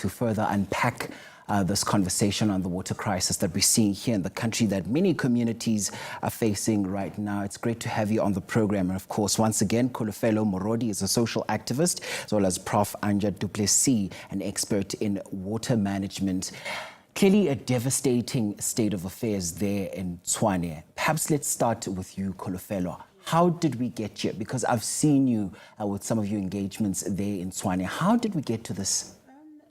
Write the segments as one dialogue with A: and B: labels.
A: to further unpack this conversation on the water crisis that we're seeing here in the country that many communities are facing right now. It's great to have you on the program. And of course, once again, Kholofelo Morodi is a social activist, as well as Prof. Anja du Plessis, an expert in water management. Clearly a devastating state of affairs there in Tshwane. Perhaps let's start with you, Kholofelo. How did we get here? Because I've seen you with some of your engagements there in Tshwane. How did we get to this?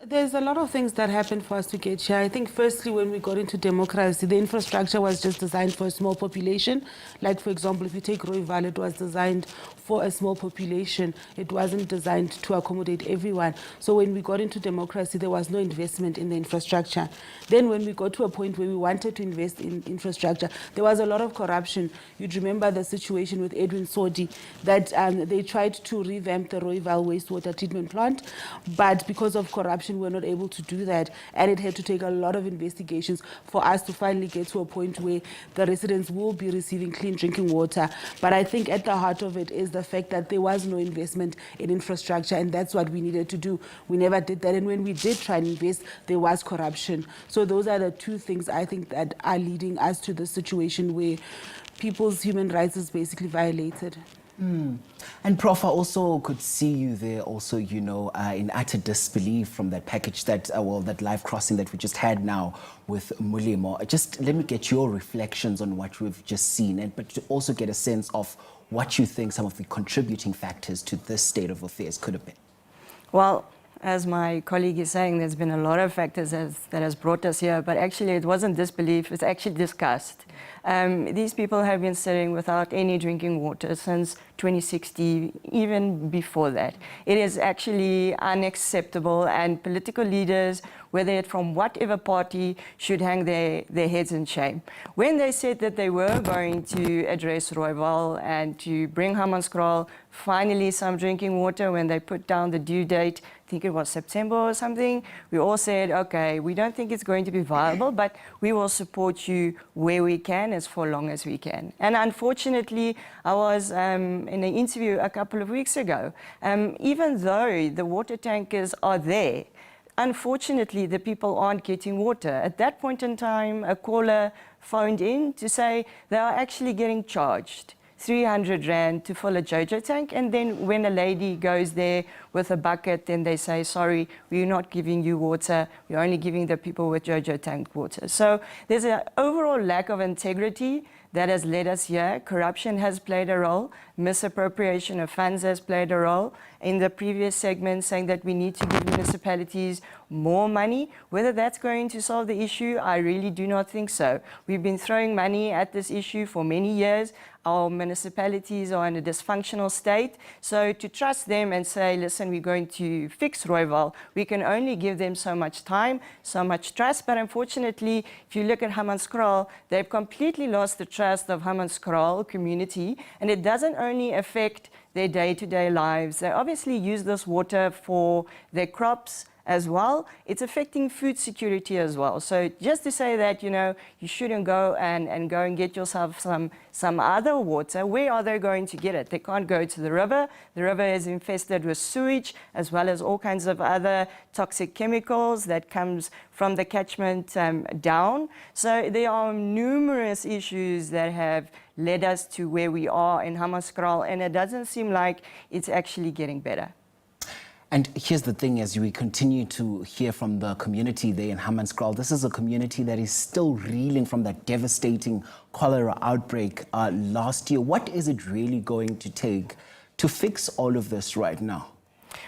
B: There's a lot of things that happened for us to get here. I think firstly, when we got into democracy, the infrastructure was just designed for a small population. Like, for example, if you take Rooiwal, it was designed for a small population. It wasn't designed to accommodate everyone. So when we got into democracy, there was no investment in the infrastructure. Then when we got to a point where we wanted to invest in infrastructure, there was a lot of corruption. You'd remember the situation with Edwin Sodi, that they tried to revamp the Rooiwal wastewater treatment plant, but because of corruption, we're not able to do that, and it had to take a lot of investigations for us to finally get to a point where the residents will be receiving clean drinking water. But I think at the heart of it is the fact that there was no investment in infrastructure, and that's what we needed to do. We never did that, and when we did try and invest, there was corruption. So those are the two things I think that are leading us to the situation where people's human rights is basically violated.
A: And Prof, I also could see you there also, you know, in utter disbelief from that package that, that live crossing that we just had now with Mulimo. Just let me get your reflections on what we've just seen, but to also get a sense of what you think some of the contributing factors to this state of affairs could have been.
C: Well, as my colleague is saying, there's been a lot of factors that has brought us here, but actually it wasn't disbelief, it's actually disgust. These people have been sitting without any drinking water since 2016, even before that. It is actually unacceptable, and political leaders, whether it's from whatever party, should hang their heads in shame. When they said that they were going to address Rooiwal and to bring Hammanskraal finally some drinking water, when they put down the due date, I think it was September or something, we all said, okay, we don't think it's going to be viable, but we will support you where we can, as for long as we can. And unfortunately, I was in an interview a couple of weeks ago. Even though the water tankers are there, unfortunately, the people aren't getting water. At that point in time, a caller phoned in to say they are actually getting charged 300 Rand to fill a JoJo tank, and then when a lady goes there with a bucket, then they say, sorry, we're not giving you water, we're only giving the people with JoJo tank water. So there's an overall lack of integrity that has led us here. Corruption has played a role, misappropriation of funds has played a role. In the previous segment, saying that we need to give municipalities more money. Whether that's going to solve the issue, I really do not think so. We've been throwing money at this issue for many years. Our municipalities are in a dysfunctional state. So to trust them and say, listen, we're going to fix Rooiwal, we can only give them so much time, so much trust. But unfortunately, if you look at Hammanskraal, they've completely lost the trust of Hammanskraal community. And it doesn't only affect their day-to-day lives. They obviously use this water for their crops as well. It's affecting food security as well. So just to say that, you know, you shouldn't go and get yourself some other water, where are they going to get it? They can't go to the river. The river is infested with sewage, as well as all kinds of other toxic chemicals that comes from the catchment down. So there are numerous issues that have led us to where we are in Hammanskraal, and it doesn't seem like it's actually getting better.
A: And here's the thing, as we continue to hear from the community there in Hammanskraal, this is a community that is still reeling from that devastating cholera outbreak last year. What is it really going to take to fix all of this right now?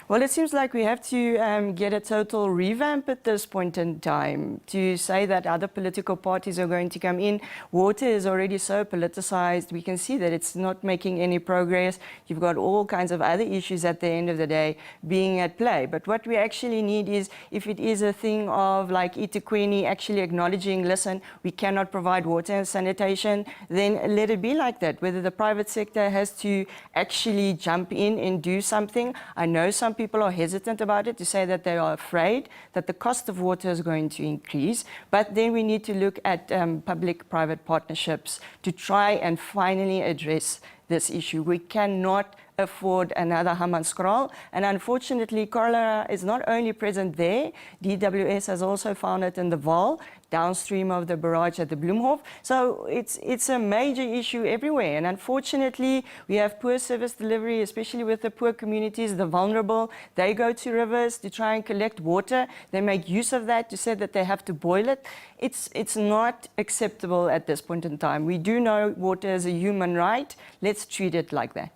C: Well, it seems like we have to get a total revamp at this point in time. To say that other political parties are going to come in, water is already so politicized. We can see that it's not making any progress. You've got all kinds of other issues at the end of the day being at play. But what we actually need is, if it is a thing of like eThekwini actually acknowledging, listen, we cannot provide water and sanitation, then let it be like that. Whether the private sector has to actually jump in and do something. I know some people are hesitant about it, to say that they are afraid that the cost of water is going to increase. But then we need to look at public-private partnerships to try and finally address this issue. We cannot afford another Hammanskraal. And unfortunately, cholera is not only present there, DWS has also found it in the Vaal, downstream of the barrage at the Bloemhof. So it's a major issue everywhere. And unfortunately, we have poor service delivery, especially with the poor communities, the vulnerable. They go to rivers to try and collect water. They make use of that to say that they have to boil it. It's not acceptable at this point in time. We do know water is a human right. Let's treat it like that.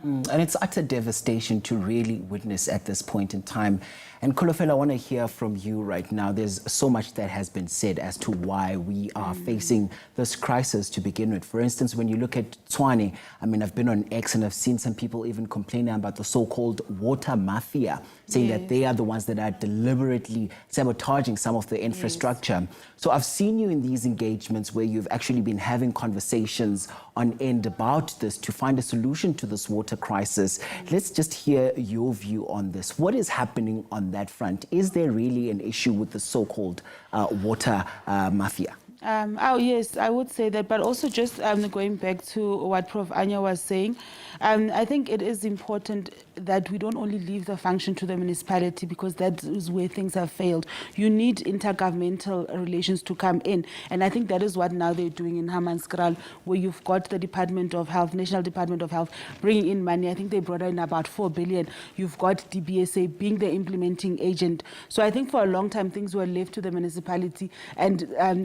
A: And it's utter devastation to really witness at this point in time. And Kholofelo, I want to hear from you right now. There's so much that has been said as to why we are facing this crisis to begin with. For instance, when you look at Tshwane, I mean, I've been on X and I've seen some people even complaining about the so-called water mafia, saying that they are the ones that are deliberately sabotaging some of the infrastructure. So I've seen you in these engagements where you've actually been having conversations on end about this to find a solution to this water crisis. Let's just hear your view on this. What is happening on that front? Is there really an issue with the so-called water mafia?
B: Oh, yes, I would say that. But also just going back to what Prof. Anja was saying, I think it is important that we don't only leave the function to the municipality, because that is where things have failed. You need intergovernmental relations to come in. And I think that is what now they're doing in Hammanskraal, where you've got the Department of Health, National Department of Health, bringing in money. I think they brought in about 4 billion. You've got DBSA being the implementing agent. So I think for a long time, things were left to the municipality, and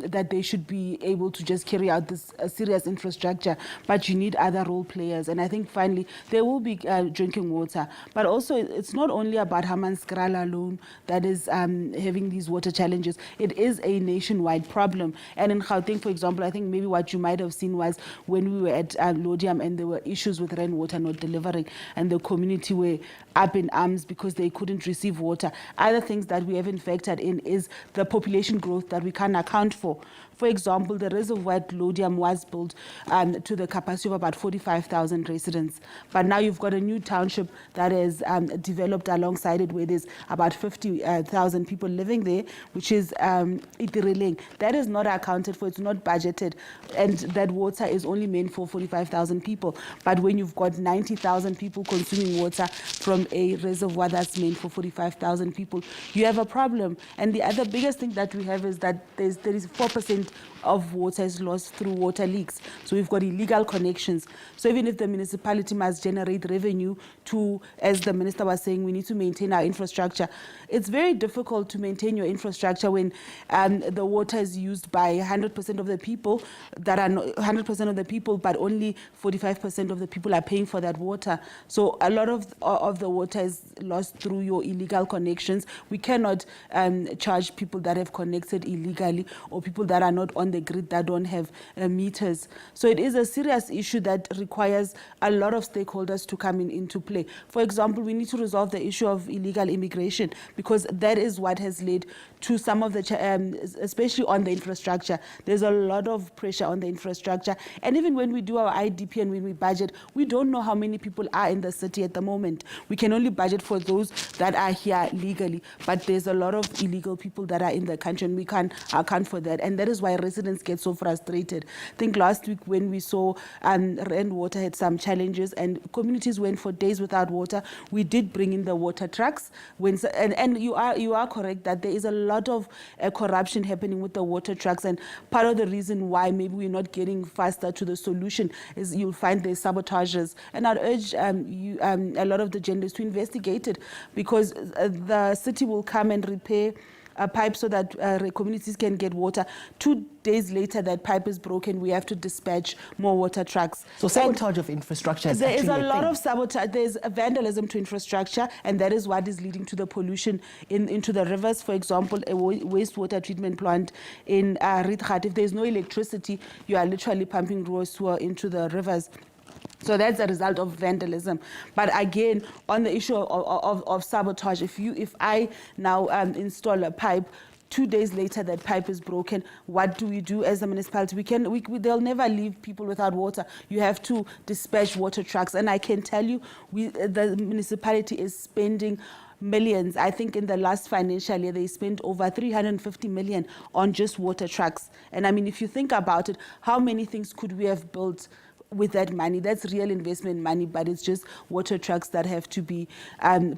B: that they should be able to just carry out this serious infrastructure. But you need other role players. And I think finally, there will be drinking water. But also, it's not only about Hammanskraal alone that is having these water challenges. It is a nationwide problem. And in Gauteng, for example, I think maybe what you might have seen was when we were at Lodium and there were issues with rainwater not delivering, and the community were up in arms because they couldn't receive water. Other things that we haven't factored in is the population growth that we can't account for. For example, the reservoir at Lodium was built to the capacity of about 45,000 residents. But now you've got a new township that is developed alongside it, where there's about 50,000 people living there, which is Itirileng. That is not accounted for, it's not budgeted, and that water is only meant for 45,000 people. But when you've got 90,000 people consuming water from a reservoir that's meant for 45,000 people, you have a problem. And the other biggest thing that we have is that there is 4% of water is lost through water leaks. So we've got illegal connections. So even if the municipality must generate revenue to, as the minister was saying, we need to maintain our infrastructure. It's very difficult to maintain your infrastructure when the water is used by 100% of the people that are not 100% of the people, but only 45% of the people are paying for that water. So a lot of the water is lost through your illegal connections. We cannot charge people that have connected illegally, or people that are not on the grid that don't have meters. So it is a serious issue that requires a lot of stakeholders to come into play. For example, we need to resolve the issue of illegal immigration, because that is what has led to some of the, especially on the infrastructure. There's a lot of pressure on the infrastructure. And even when we do our IDP and when we budget, we don't know how many people are in the city at the moment. We can only budget for those that are here legally, but there's a lot of illegal people that are in the country, and we can't account for that. And that is why residents get so frustrated. I think last week when we saw rainwater had some challenges and communities went for days without water, we did bring in the water trucks. And you are correct that there is a lot of corruption happening with the water trucks, and part of the reason why maybe we're not getting faster to the solution is you'll find there's sabotages. And I'd urge a lot of the genders to investigate it, because the city will come and repair a pipe so that communities can get water. 2 days later, that pipe is broken. We have to dispatch more water trucks.
A: So sabotage of infrastructure is
B: there is
A: actually
B: a lot of sabotage. There's a vandalism to infrastructure, and that is what is leading to the pollution into the rivers. For example, a wastewater treatment plant in Rietgat, if there's no electricity, you are literally pumping raw sewer into the rivers. So that's a result of vandalism. But again, on the issue of sabotage, if I now install a pipe, 2 days later that pipe is broken, what do we do as a municipality? They'll never leave people without water. You have to dispatch water trucks. And I can tell you, the municipality is spending millions. I think in the last financial year, they spent over 350 million on just water trucks. And I mean, if you think about it, how many things could we have built with that money. That's real investment money, but it's just water trucks that have to be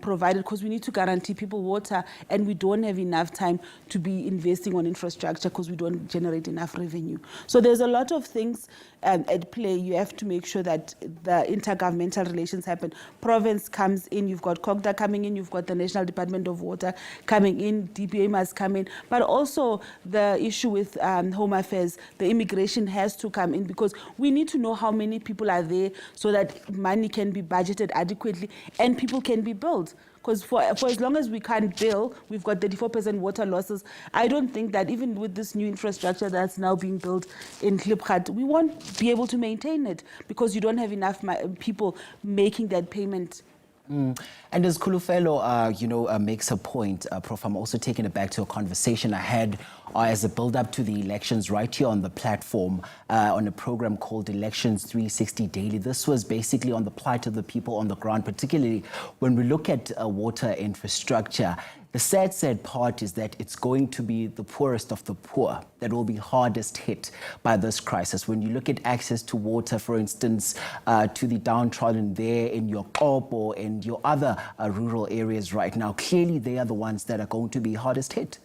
B: provided, because we need to guarantee people water, and we don't have enough time to be investing on infrastructure because we don't generate enough revenue. So there's a lot of things at play. You have to make sure that the intergovernmental relations happen. Province comes in, you've got COGTA coming in, you've got the National Department of Water coming in, DPA must come in, but also the issue with Home Affairs, the immigration has to come in, because we need to know how many people are there so that money can be budgeted adequately and people can be billed. Because for as long as we can't bill, we've got 34% water losses. I don't think that even with this new infrastructure that's now being built in Klipgat, we won't be able to maintain it, because you don't have enough people making that payment.
A: And as Kholofelo, makes a point, Prof, I'm also taking it back to a conversation I had as a build-up to the elections right here on the platform on a program called Elections 360 Daily. This was basically on the plight of the people on the ground, particularly when we look at water infrastructure. The sad part is that it's going to be the poorest of the poor that will be hardest hit by this crisis. When you look at access to water, for instance, to the downtrodden there in your Kopo and your other rural areas right now, clearly they are the ones that are going to be hardest hit.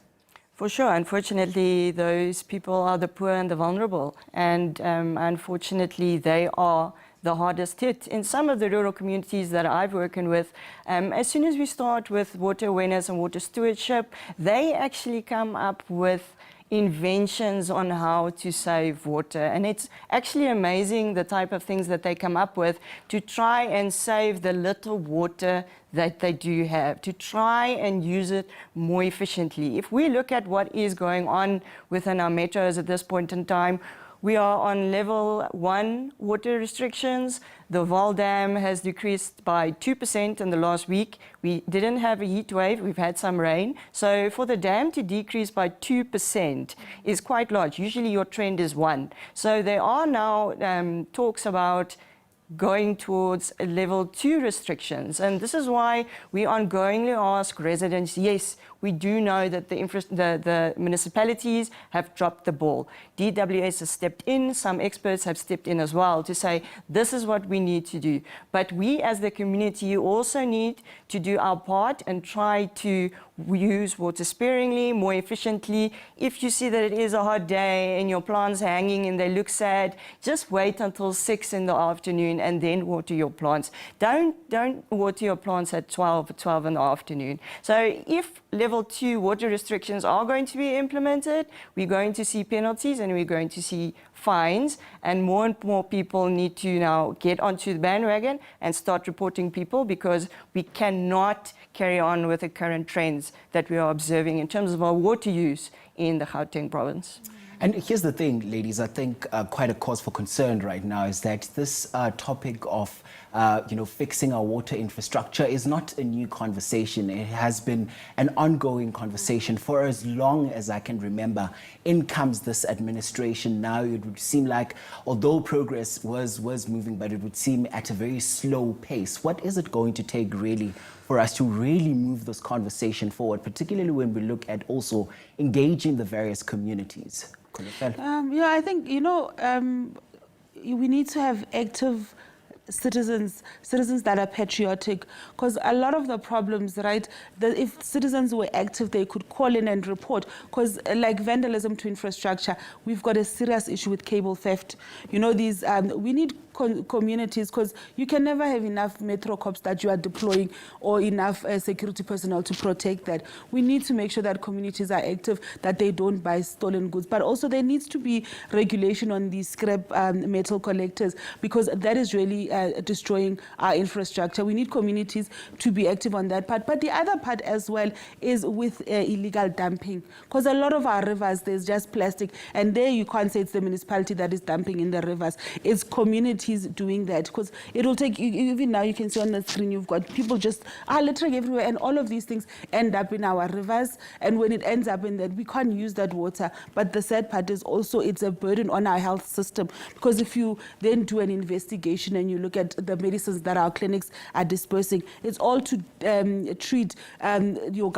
C: For sure. Unfortunately, those people are the poor and the vulnerable. And unfortunately, they are the hardest hit. In some of the rural communities that I've working with, as soon as we start with water awareness and water stewardship, they actually come up with inventions on how to save water. And it's actually amazing the type of things that they come up with to try and save the little water that they do have, to try and use it more efficiently. If we look at what is going on within our metros at this point in time, we are on level 1 water restrictions. The Val Dam has decreased by 2% in the last week. We didn't have a heat wave, we've had some rain. So for the dam to decrease by 2% is quite large. Usually your trend is 1. So there are now talks about going towards level 2 restrictions. And this is why we ongoingly ask residents, yes, we do know that the municipalities have dropped the ball. DWS has stepped in, some experts have stepped in as well to say, this is what we need to do. But we as the community also need to do our part and try to use water sparingly, more efficiently. If you see that it is a hot day and your plants hanging and they look sad, just wait until 6 in the afternoon and then water your plants. Don't water your plants at 12 in the afternoon. So if level 2 water restrictions are going to be implemented, we're going to see penalties and we're going to see fines, and more people need to now get onto the bandwagon and start reporting people, because we cannot carry on with the current trends that we are observing in terms of our water use in the Gauteng province.
A: And here's the thing, ladies, I think quite a cause for concern right now is that this topic of fixing our water infrastructure is not a new conversation. It has been an ongoing conversation for as long as I can remember. In comes this administration now. It would seem like, although progress was moving, but it would seem at a very slow pace. What is it going to take really for us to really move this conversation forward, particularly when we look at also engaging the various communities?
B: I think, we need to have active citizens that are patriotic, because a lot of the problems, right, if citizens were active, they could call in and report, because like vandalism to infrastructure, we've got a serious issue with cable theft. We need communities, because you can never have enough metro cops that you are deploying or enough security personnel to protect that. We need to make sure that communities are active, that they don't buy stolen goods, but also there needs to be regulation on these scrap metal collectors, because that is really destroying our infrastructure. We need communities to be active on that part. But the other part as well is with illegal dumping, because a lot of our rivers, there's just plastic, and there you can't say it's the municipality that is dumping in the rivers. It's communities doing that, because it will take, even now you can see on the screen, you've got people just littering everywhere, and all of these things end up in our rivers, and when it ends up in that, we can't use that water. But the sad part is also it's a burden on our health system, because if you then do an investigation and you look at the medicines that our clinics are dispersing, it's all to treat your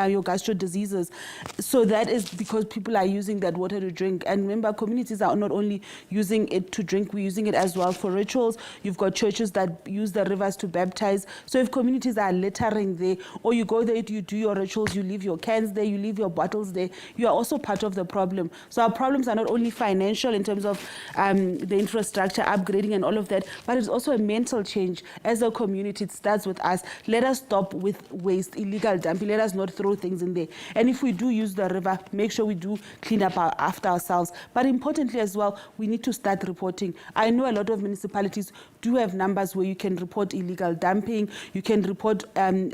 B: your gastro diseases. So that is because people are using that water to drink. And remember, communities are not only using it it to drink, we're using it as well for rituals. You've got churches that use the rivers to baptize. So if communities are littering there, or you go there, you do your rituals, you leave your cans there, you leave your bottles there, you are also part of the problem. So our problems are not only financial in terms of the infrastructure upgrading and all of that, but it's also a mental change. As a community, it starts with us. Let us stop with waste, illegal dumping. Let us not throw things in there. And if we do use the river, make sure we do clean up after ourselves. But importantly as well, we need to start reporting. I know a lot of municipalities do have numbers where you can report illegal dumping, you can report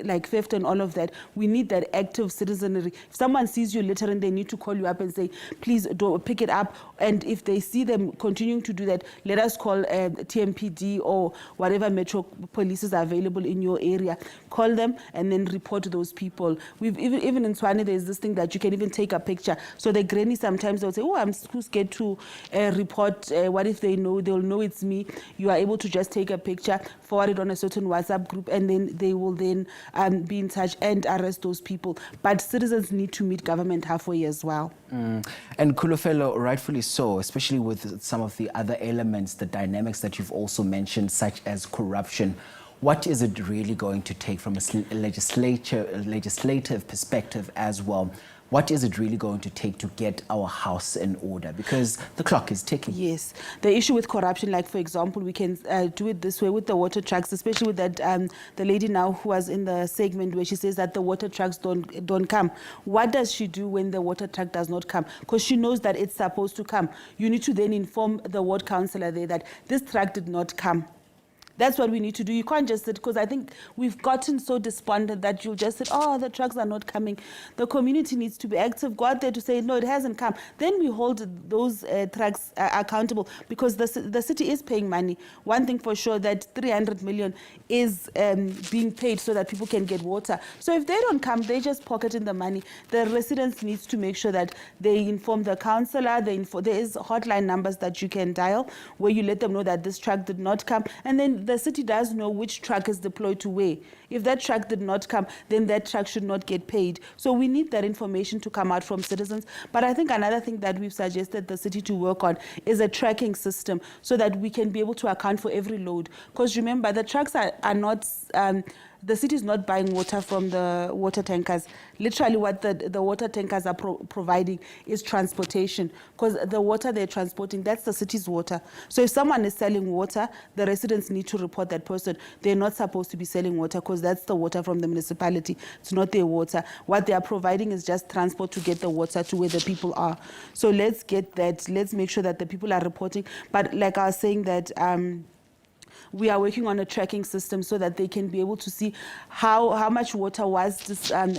B: like theft and all of that. We need that active citizenry. If someone sees you littering, they need to call you up and say, please don't pick it up. And if they see them continuing to do that, let us call TMPD or whatever metro police is available in your area. Call them and then report those people. We've even in Tshwane, there's this thing that you can even take a picture. So the granny sometimes they'll say, oh, I'm too scared to report. What if they know? They'll know it's me. You are able to just take a picture, forward it on a certain WhatsApp group, and then they will then be in touch and arrest those people. But citizens need to meet government halfway as well.
A: And Kholofelo, rightfully so, especially with some of the other elements, the dynamics that you've also mentioned, such as corruption. What is it really going to take from a legislative perspective as well? What is it really going to take to get our house in order? Because the clock is ticking.
B: Yes. The issue with corruption, like for example, we can do it this way with the water trucks, especially with that the lady now who was in the segment where she says that the water trucks don't come. What does she do when the water truck does not come? Because she knows that it's supposed to come. You need to then inform the ward councillor there that this truck did not come. That's what we need to do. You can't just sit, because I think we've gotten so despondent that you'll just say, oh, the trucks are not coming. The community needs to be active, go out there to say, no, it hasn't come. Then we hold those trucks accountable, because the city is paying money. One thing for sure, that 300 million is being paid so that people can get water. So if they don't come, they just pocketing the money. The residents needs to make sure that they inform the councillor. There is hotline numbers that you can dial where you let them know that this truck did not come. And then the city does know which truck is deployed to where. If that truck did not come, then that truck should not get paid. So we need that information to come out from citizens. But I think another thing that we've suggested the city to work on is a tracking system so that we can be able to account for every load. Because remember, the trucks are not... the city is not buying water from the water tankers. Literally what the water tankers are providing is transportation, because the water they're transporting, that's the city's water. So if someone is selling water, the residents need to report that person. They're not supposed to be selling water, because that's the water from the municipality. It's not their water. What they are providing is just transport to get the water to where the people are. So let's get that. Let's make sure that the people are reporting. But like I was saying that... we are working on a tracking system so that they can be able to see how much water was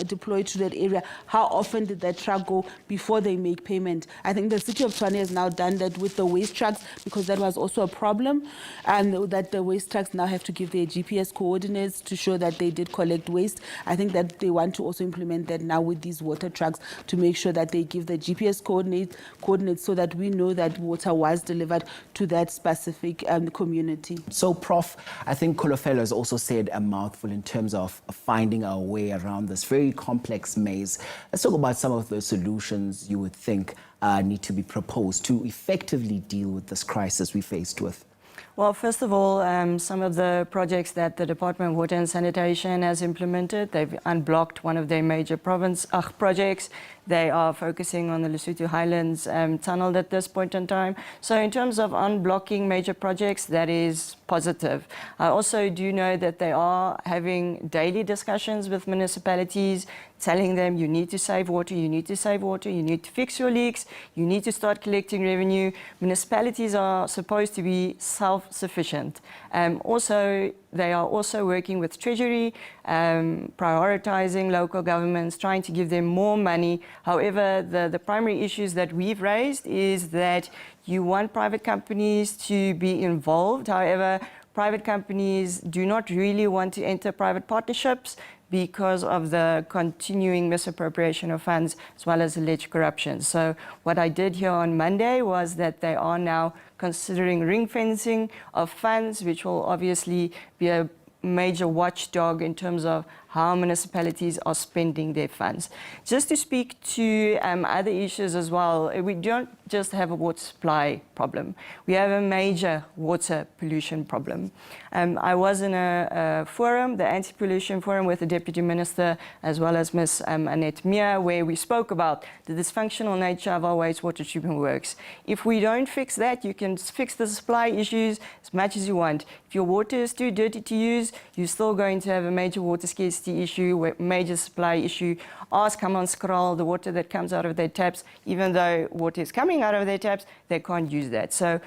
B: deployed to that area, how often did that truck go before they make payment. I think the city of Tshwane has now done that with the waste trucks, because that was also a problem, and that the waste trucks now have to give their GPS coordinates to show that they did collect waste. I think that they want to also implement that now with these water trucks to make sure that they give the GPS coordinates so that we know that water was delivered to that specific community.
A: So, Prof, I think Kholofelo has also said a mouthful in terms of finding our way around this very complex maze. Let's talk about some of the solutions you would think need to be proposed to effectively deal with this crisis we faced with.
C: Well, first of all, some of the projects that the Department of Water and Sanitation has implemented, they've unblocked one of their major projects. They are focusing on the Lesotho Highlands tunnel at this point in time. So in terms of unblocking major projects, that is positive. I also do know that they are having daily discussions with municipalities, telling them you need to save water, you need to save water, you need to fix your leaks, you need to start collecting revenue. Municipalities are supposed to be self-sufficient. Also, they are also working with Treasury, prioritizing local governments, trying to give them more money. However, the primary issues that we've raised is that you want private companies to be involved. However, private companies do not really want to enter private partnerships because of the continuing misappropriation of funds as well as alleged corruption. So what I did here on Monday was that they are now considering ring fencing of funds, which will obviously be a major watchdog in terms of how municipalities are spending their funds. Just to speak to other issues as well, we don't just have a water supply problem. We have a major water pollution problem. I was in a forum, the anti-pollution forum, with the Deputy Minister as well as Ms. Annette Meer, where we spoke about the dysfunctional nature of our wastewater treatment works. If we don't fix that, you can fix the supply issues as much as you want. If your water is too dirty to use, you're still going to have a major water scarcity issue, major supply issue. Ask Hammanskraal, the water that comes out of their taps, even though water is coming out of their taps, they can't use that. So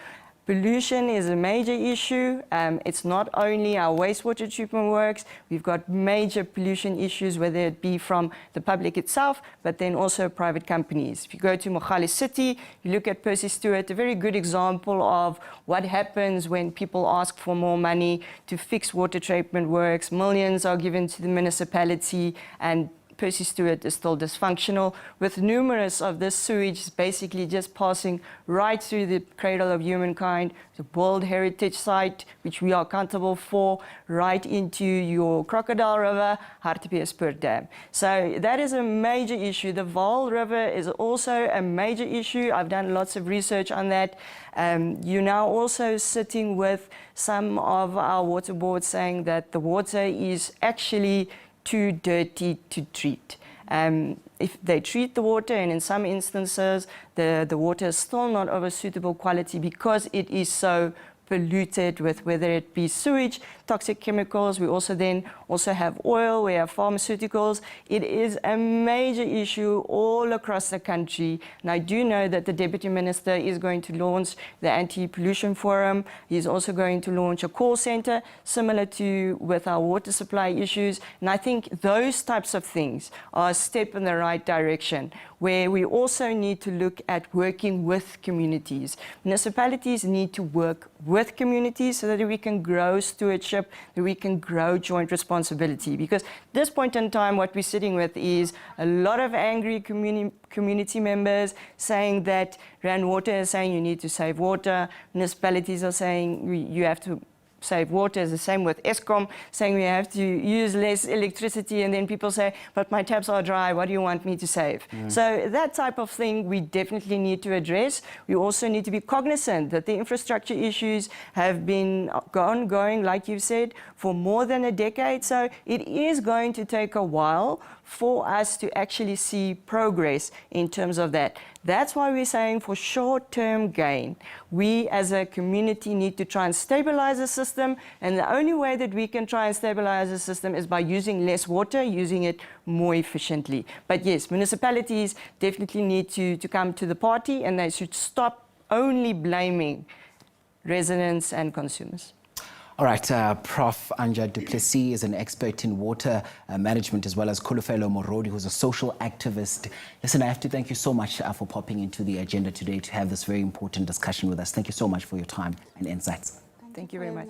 C: pollution is a major issue. It's not only our wastewater treatment works. We've got major pollution issues, whether it be from the public itself, but then also private companies. If you go to Mogale City, you look at Percy Stewart, a very good example of what happens when people ask for more money to fix water treatment works. Millions are given to the municipality, and Percy Stewart is still dysfunctional, with numerous of this sewage basically just passing right through the cradle of humankind, the World Heritage Site, which we are accountable for, right into your Crocodile River, Hartbeespoort Dam. So that is a major issue. The Vaal River is also a major issue. I've done lots of research on that. You're now also sitting with some of our water boards saying that the water is actually too dirty to treat. If they treat the water, and in some instances the water is still not of a suitable quality because it is so polluted with whether it be sewage, toxic chemicals. We also have oil, we have pharmaceuticals. It is a major issue all across the country. And I do know that the Deputy Minister is going to launch the Anti-Pollution Forum. He's also going to launch a call center similar to with our water supply issues. And I think those types of things are a step in the right direction, where we also need to look at working with communities. Municipalities need to work with communities so that we can grow stewardship, that we can grow joint responsibility. Because at this point in time, what we're sitting with is a lot of angry community members saying that Rand Water is saying you need to save water. Municipalities are saying you have to save water. Is the same with Eskom, saying we have to use less electricity, and then people say, but my taps are dry, what do you want me to save? So that type of thing we definitely need to address. We also need to be cognizant that the infrastructure issues have been ongoing, like you've said, for more than a decade. So it is going to take a while for us to actually see progress in terms of that. That's why we're saying for short-term gain, we as a community need to try and stabilize the system, and the only way that we can try and stabilize the system is by using less water, using it more efficiently. But yes, municipalities definitely need to come to the party, and they should stop only blaming residents and consumers.
A: All right, Prof. Anja du Plessis is an expert in water management, as well as Kholofelo Morodi, who's a social activist. Listen, I have to thank you so much for popping into the agenda today to have this very important discussion with us. Thank you so much for your time and insights.
C: Thank you very much.